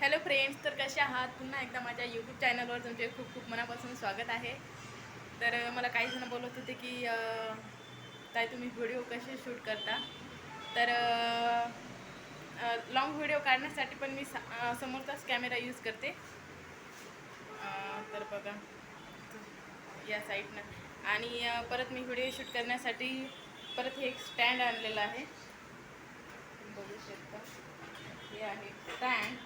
Hello friends, तर कसे आहात? पुन्हा एकदा माझ्या यूट्यूब चॅनलवर तुमचे खूप खूप मनापासून स्वागत आहे. तर मला काही जण बोलत होते की ताई तुम्ही व्हिडिओ कसे शूट करता. तर लॉंग व्हिडिओ काढण्यासाठी पण मी समोरचाच कॅमेरा यूज करते. तर बघा या साईडनं. आणि परत मी व्हिडिओ शूट करण्यासाठी परत हे एक स्टँड आणलेलं आहे, बघू शकता. हे आहे स्टँड.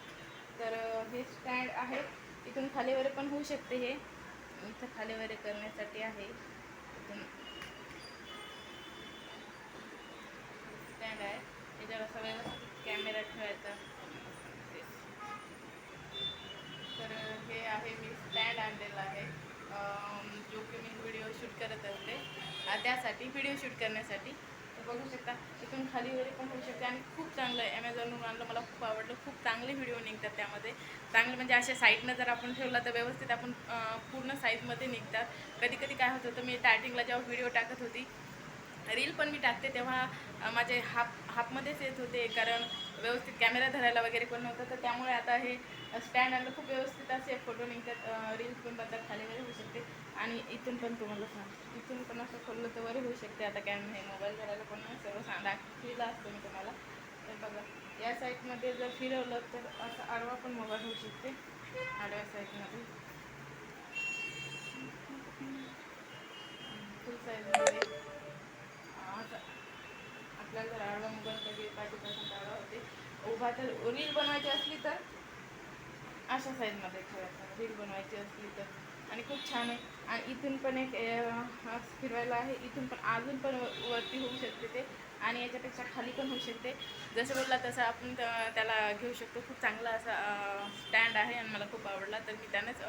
तर हे स्टँड आहे, इथून खालीवर पण होऊ शकते. हे इथं खालीवर करण्यासाठी आहे. इथून स्टँड आहे, याच्यावर असा व्यवस्थित कॅमेरा ठेवायचा. तर हे आहे, मी स्टँड आणलेला आहे जो की मी व्हिडिओ शूट करत असते त्यासाठी, व्हिडिओ शूट करण्यासाठी. तर बघू शकता इथून खाली वगैरे पण होऊ शकते. आणि खूप चांगलं आहे, ॲमेझॉनवरून आणलं, मला खूप आवडलं. खूप चांगले व्हिडिओ निघतात त्यामध्ये. चांगले म्हणजे अशा साईडनं जर आपण ठेवला तर व्यवस्थित आपण पूर्ण साईजमध्ये निघतात. कधी कधी काय होत होतं, मी स्टार्टिंगला जेव्हा व्हिडिओ टाकत होती, रील पण मी टाकते, तेव्हा माझे हाफमध्येच येत होते, कारण व्यवस्थित कॅमेरा धरायला वगैरे कोण नव्हतं. तर त्यामुळे आता हे स्टँड आणलं, खूप व्यवस्थित असे फोटो निघतात. रील्स पण बनतात, खाली वगैरे होऊ शकते. आणि इथून पण तुम्हाला इथून पण असं खोललं तर वर होऊ शकते. आता हे मोबाईल धरायला पण सर्व दाखविला असतो मी तुम्हाला. तर बघा या साईडमध्ये जर फिरवलं तर असं आडवा पण मोबाईल होऊ शकते. आडव्या साईडमध्ये फुल साईजमध्ये असं आपल्याला जर आडवा मोबाईल कधी पाहिजे आडवा होते. उभा तर रील बनवायची असली तर अशा साईजमध्ये ठेवायचा, रील बनवायची असली तर. आणि खूप छान आहे. आणि इथून पण एक फिरवायला आहे, इथून पण अजून पण वरती होऊ शकते ते, आणि याच्यापेक्षा खाली पण होऊ शकते. जसं बोलला तसं आपण त्याला घेऊ शकतो. खूप चांगला असा स्टँड आहे आणि मला खूप आवडला. तर मी त्यानंच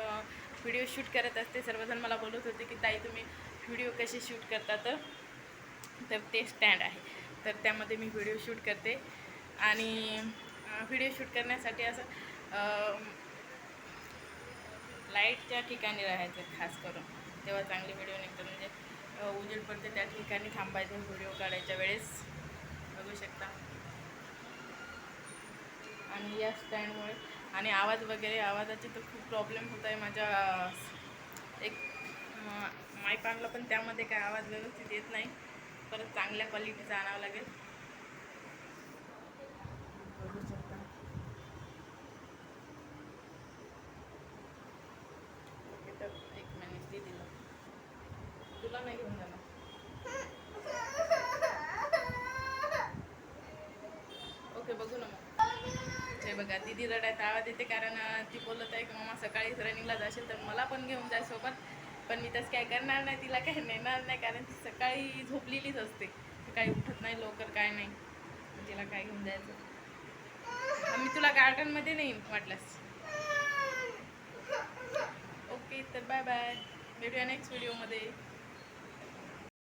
व्हिडिओ शूट करत असते. सर्वजण मला बोलत होते की ताई तुम्ही व्हिडिओ कसे शूट करता, तर ते स्टँड आहे, तर त्यामध्ये मी व्हिडिओ शूट करते. आणि व्हिडिओ शूट करण्यासाठी असं लाईटच्या ठिकाणी राहायचं खास करून, तेव्हा चांगले व्हिडिओ निघतात. म्हणजे उजेड पडते त्या ठिकाणी थांबायचं व्हिडिओ काढायच्या वेळेस, बघू शकता. आणि या स्टँडमुळे आणि आवाजाची तर खूप प्रॉब्लेम होत आहे. माझ्या एक माईक आणलं पण त्यामध्ये काय आवाज व्यवस्थित येत नाही. परत चांगल्या क्वालिटीचा आणावं लागेल. बघू शकता. ओके, तर एक मिनिट दिलं तुला नाही घेऊन जाणार. ओके, बघू ना मग. ते बघा दीदी रडायचा आवाज येते, कारण ती बोलत आहे की मामा सकाळी रनिंगला जाशील तर मला पण घेऊन जाय सोबत. पण मी तसं काय करणार नाही, तिला काही नेणार नाही, कारण ती सकाळी झोपलेलीच असते, सकाळी उठत नाही लवकर, काय नाही. तिला काय घेऊन जायचं. मी तुला गार्डनमध्ये नेईन वाटल्यास. ओके, तर बाय बाय, भेटूया नेक्स्ट व्हिडिओमध्ये.